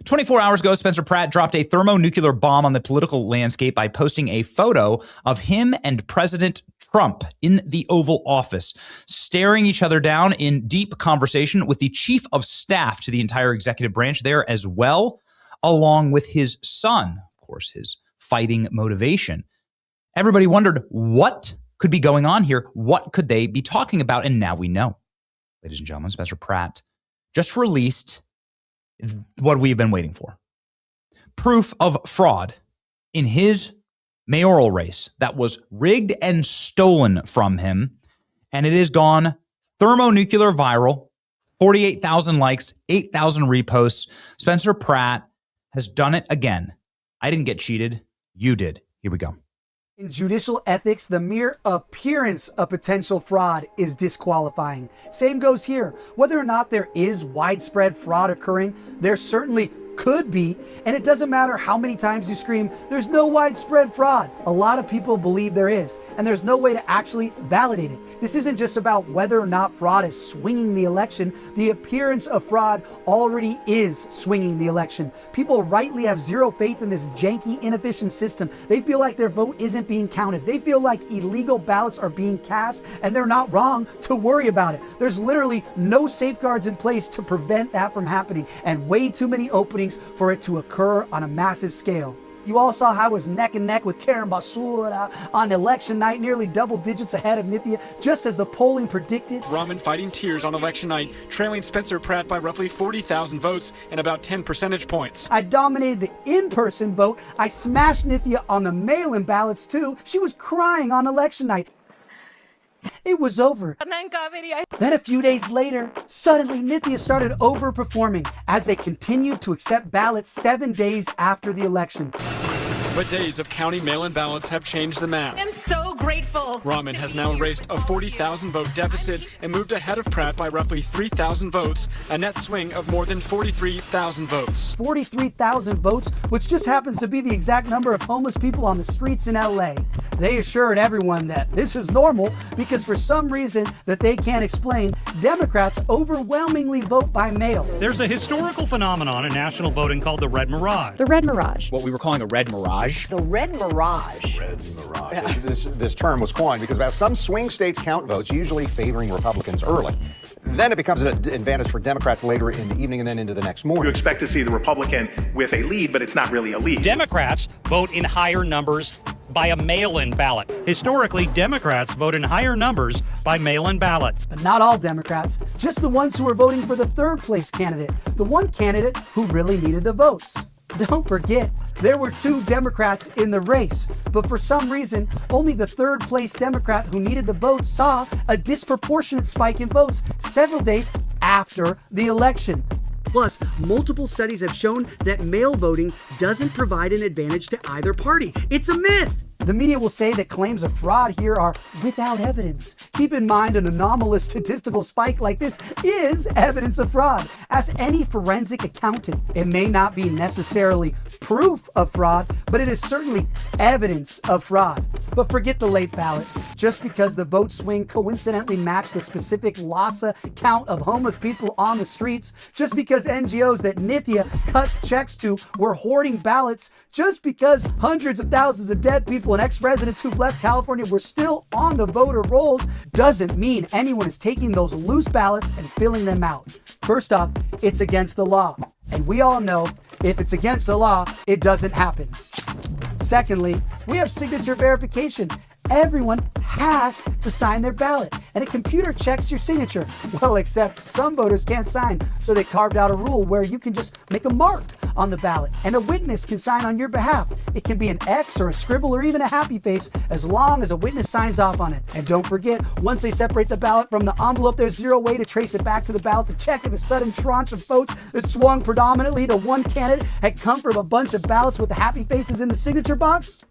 24 hours ago, Spencer Pratt dropped a thermonuclear bomb on the political landscape by posting a photo of him and President Trump in the Oval Office, staring each other down in deep conversation with the chief of staff to the entire executive branch there as well, along with his son, of course, his fighting motivation. Everybody wondered what could be going on here. What could they be talking about? And now we know. Ladies and gentlemen, Spencer Pratt just released what we've been waiting for. Proof of fraud in his mayoral race that was rigged and stolen from him. And it has gone thermonuclear viral, 48,000 likes, 8,000 reposts. Spencer Pratt has done it again. I didn't get cheated. You did. Here we go. In judicial ethics, the mere appearance of potential fraud is disqualifying. Same goes here. Whether or not there is widespread fraud occurring, there certainly could be, and it doesn't matter how many times you scream, there's no widespread fraud. A lot of people believe there is, and there's no way to actually validate it. This isn't just about whether or not fraud is swinging the election. The appearance of fraud already is swinging the election. People rightly have zero faith in this janky, inefficient system. They feel like their vote isn't being counted. They feel like illegal ballots are being cast, and they're not wrong to worry about it. There's literally no safeguards in place to prevent that from happening, and way too many openings for it to occur on a massive scale. You all saw how I was neck and neck with Karen Basura on election night, nearly double digits ahead of Nithya, just as the polling predicted. Rahman fighting tears on election night, trailing Spencer Pratt by roughly 40,000 votes and about 10 percentage points. I dominated the in-person vote. I smashed Nithya on the mail-in ballots too. She was crying on election night. It was over. Then a few days later, suddenly Nithya started overperforming as they continued to accept ballots 7 days after the election. But days of counting mail-in ballots have changed the map. I'm so grateful. Rahman has now erased a 40,000 vote deficit and moved ahead of Pratt by roughly 3,000 votes, a net swing of more than 43,000 votes. 43,000 votes, which just happens to be the exact number of homeless people on the streets in LA. They assured everyone that this is normal because for some reason that they can't explain, Democrats overwhelmingly vote by mail. There's a historical phenomenon in national voting called the red mirage. The red mirage. What we were calling a red mirage. The red mirage. Red mirage. Yeah. This term was coined because about some swing states count votes, usually favoring Republicans early. Then it becomes an advantage for Democrats later in the evening and then into the next morning. You expect to see the Republican with a lead, but it's not really a lead. Democrats vote in higher numbers by a mail-in ballot. Historically, Democrats vote in higher numbers by mail-in ballots. But not all Democrats, just the ones who were voting for the third place candidate, the one candidate who really needed the votes. Don't forget, there were 2 Democrats in the race, but for some reason, only the third place Democrat who needed the votes saw a disproportionate spike in votes several days after the election. Plus, multiple studies have shown that mail voting doesn't provide an advantage to either party. It's a myth. The media will say that claims of fraud here are without evidence. Keep in mind, an anomalous statistical spike like this is evidence of fraud. Ask any forensic accountant. It may not be necessarily proof of fraud, but it is certainly evidence of fraud. But forget the late ballots. Just because the vote swing coincidentally matched the specific LASA count of homeless people on the streets, just because NGOs that Nithya cuts checks to were hoarding ballots, just because hundreds of thousands of dead people and ex-presidents who've left California were still on the voter rolls, doesn't mean anyone is taking those loose ballots and filling them out. First off, it's against the law. And we all know if it's against the law, it doesn't happen. Secondly, we have signature verification. Everyone has to sign their ballot, and a computer checks your signature. Well, except some voters can't sign, so they carved out a rule where you can just make a mark on the ballot, and a witness can sign on your behalf. It can be an X or a scribble or even a happy face, as long as a witness signs off on it. And don't forget, once they separate the ballot from the envelope, there's zero way to trace it back to the ballot to check if a sudden tranche of votes that swung predominantly to one candidate had come from a bunch of ballots with the happy faces in the signature box.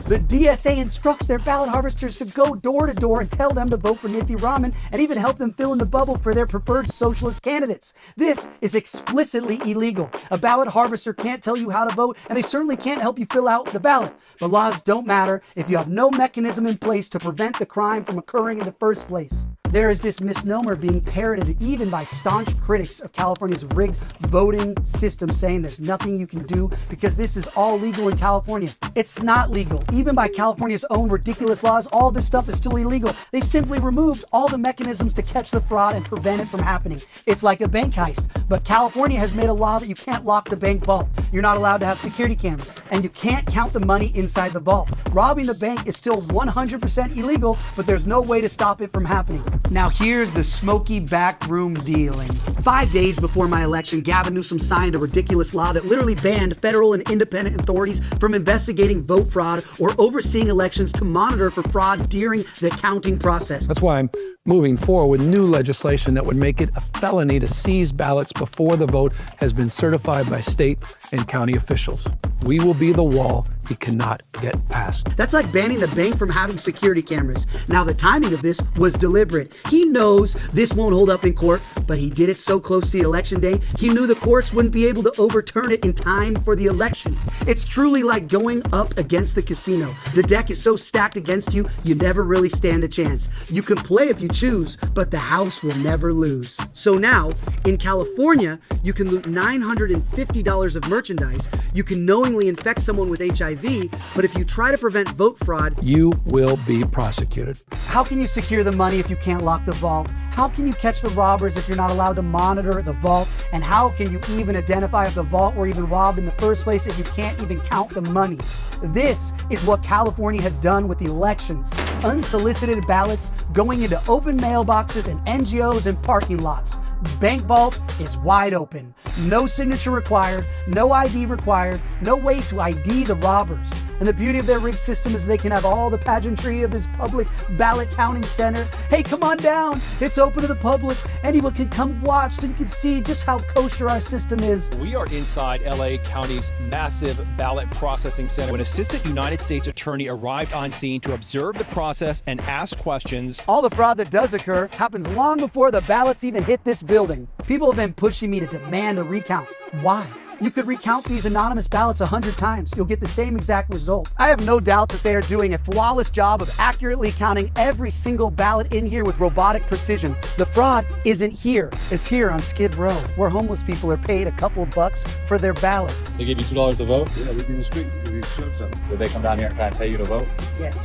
The DSA instructs their ballot harvesters to go door to door and tell them to vote for Nithya Rahman and even help them fill in the bubble for their preferred socialist candidates. This is explicitly illegal. A ballot harvester can't tell you how to vote, and they certainly can't help you fill out the ballot. But laws don't matter if you have no mechanism in place to prevent the crime from occurring in the first place. There is this misnomer being parroted even by staunch critics of California's rigged voting system, saying there's nothing you can do because this is all legal in California. It's not legal. Even by California's own ridiculous laws, all this stuff is still illegal. They've simply removed all the mechanisms to catch the fraud and prevent it from happening. It's like a bank heist, but California has made a law that you can't lock the bank vault. You're not allowed to have security cameras, and you can't count the money inside the vault. Robbing the bank is still 100% illegal, but there's no way to stop it from happening. Now here's the smoky backroom dealing. 5 days before my election, Gavin Newsom signed a ridiculous law that literally banned federal and independent authorities from investigating vote fraud or overseeing elections to monitor for fraud during the counting process. That's why I'm moving forward with new legislation that would make it a felony to seize ballots before the vote has been certified by state and county officials. We will be the wall he cannot get past. That's like banning the bank from having security cameras. Now, the timing of this was deliberate. He knows this won't hold up in court, but he did it so close to the election day, he knew the courts wouldn't be able to overturn it in time for the election. It's truly like going up against the casino. The deck is so stacked against you, you never really stand a chance. You can play if you choose, but the house will never lose. So now, in California, you can loot $950 of merchandise. You can knowingly infect someone with HIV, but if you try to prevent vote fraud, you will be prosecuted. How can you secure the money if you can't lock the vault? How can you catch the robbers if you're not allowed to monitor the vault? And how can you even identify if the vault were even robbed in the first place if you can't even count the money? This is what California has done with elections. Unsolicited ballots going into open mailboxes and NGOs and parking lots. Bank vault is wide open. No signature required, no ID required, no way to ID the robbers. And the beauty of their rigged system is they can have all the pageantry of this public ballot counting center. Hey, come on down. It's open to the public. Anyone can come watch so you can see just how kosher our system is. We are inside LA County's massive ballot processing center. When Assistant United States Attorney arrived on scene to observe the process and ask questions. All the fraud that does occur happens long before the ballots even hit this building. People have been pushing me to demand a recount. Why? You could recount these anonymous ballots 100 times. You'll get the same exact result. I have no doubt that they are doing a flawless job of accurately counting every single ballot in here with robotic precision. The fraud isn't here. It's here on Skid Row, where homeless people are paid a couple bucks for their ballots. They give you $2 to vote? Yeah, we do the street. We show something. Did they come down here and try and pay you to vote? Yes.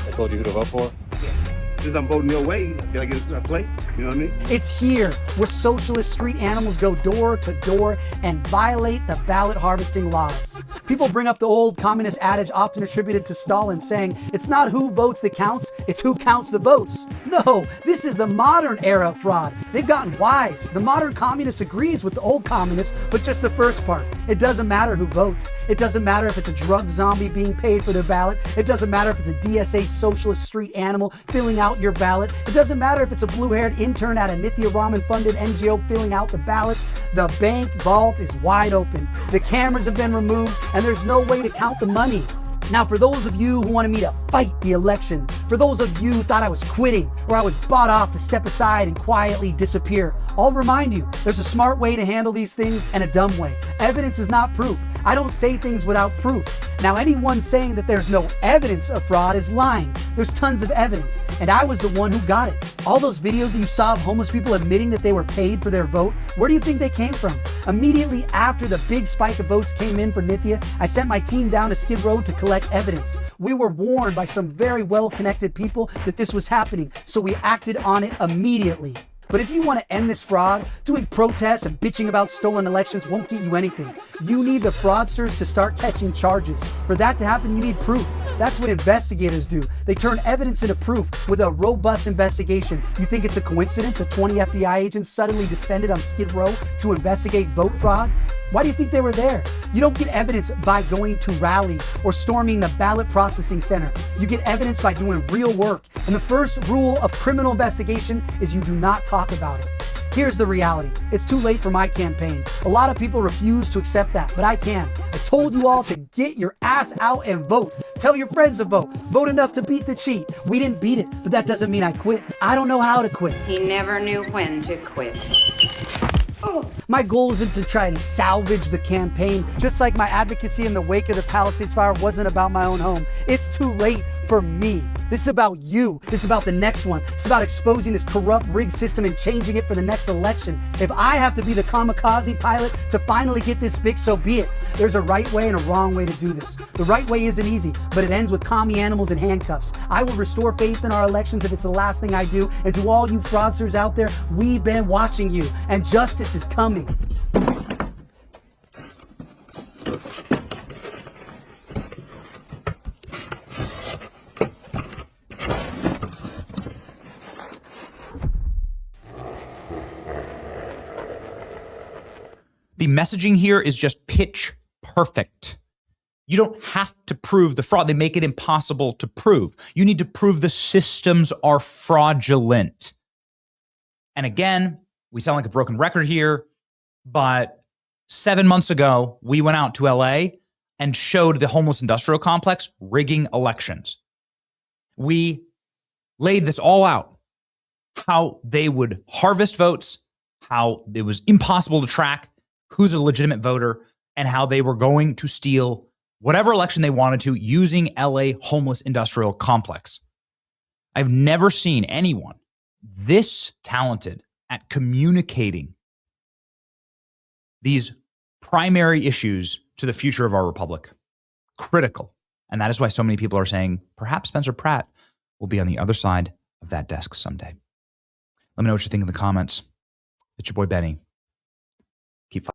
They told you who to vote for? Yes. Since I'm voting your way, can I get a plate? You know what I mean? It's here where socialist street animals go door to door and violate the ballot harvesting laws. People bring up the old communist adage often attributed to Stalin saying, it's not who votes that counts, it's who counts the votes. No, this is the modern era of fraud. They've gotten wise. The modern communist agrees with the old communist, but just the first part. It doesn't matter who votes. It doesn't matter if it's a drug zombie being paid for their ballot. It doesn't matter if it's a DSA socialist street animal filling out your ballot. It doesn't matter if it's a blue-haired intern at a Nithya Raman-funded NGO filling out the ballots. The bank vault is wide open. The cameras have been removed, and there's no way to count the money. Now, for those of you who wanted me to fight the election, for those of you who thought I was quitting or I was bought off to step aside and quietly disappear, I'll remind you, there's a smart way to handle these things and a dumb way. Evidence is not proof. I don't say things without proof. Now, anyone saying that there's no evidence of fraud is lying. There's tons of evidence, and I was the one who got it. All those videos that you saw of homeless people admitting that they were paid for their vote, where do you think they came from? Immediately after the big spike of votes came in for Nithya, I sent my team down to Skid Row to collect evidence. We were warned by some very well-connected people that this was happening, so we acted on it immediately. But if you want to end this fraud, doing protests and bitching about stolen elections won't get you anything. You need the fraudsters to start catching charges. For that to happen, you need proof. That's what investigators do. They turn evidence into proof with a robust investigation. You think it's a coincidence that 20 FBI agents suddenly descended on Skid Row to investigate vote fraud? Why do you think they were there? You don't get evidence by going to rallies or storming the ballot processing center. You get evidence by doing real work. And the first rule of criminal investigation is you do not talk about it. Here's the reality. It's too late for my campaign. A lot of people refuse to accept that, but I can. I told you all to get your ass out and vote. Tell your friends to vote. Vote enough to beat the cheat. We didn't beat it, but that doesn't mean I quit. I don't know how to quit. He never knew when to quit. My goal isn't to try and salvage the campaign, just like my advocacy in the wake of the Palisades fire wasn't about my own home. It's too late for me. This is about you. This is about the next one. It's about exposing this corrupt, rigged system and changing it for the next election. If I have to be the kamikaze pilot to finally get this fixed, so be it. There's a right way and a wrong way to do this. The right way isn't easy, but it ends with commie animals and handcuffs. I will restore faith in our elections if it's the last thing I do. And to all you fraudsters out there, we've been watching you, and justice is coming. The messaging here is just pitch perfect. You don't have to prove the fraud. They make it impossible to prove. You need to prove the systems are fraudulent. And again, we sound like a broken record here, but 7 months ago, we went out to LA and showed the homeless industrial complex rigging elections. We laid this all out, how they would harvest votes, how it was impossible to track who's a legitimate voter, and how they were going to steal whatever election they wanted to using LA homeless industrial complex. I've never seen anyone this talented at communicating these primary issues to the future of our republic. Critical. And that is why so many people are saying perhaps Spencer Pratt will be on the other side of that desk someday. Let me know what you think in the comments. It's your boy Benny. Keep fighting.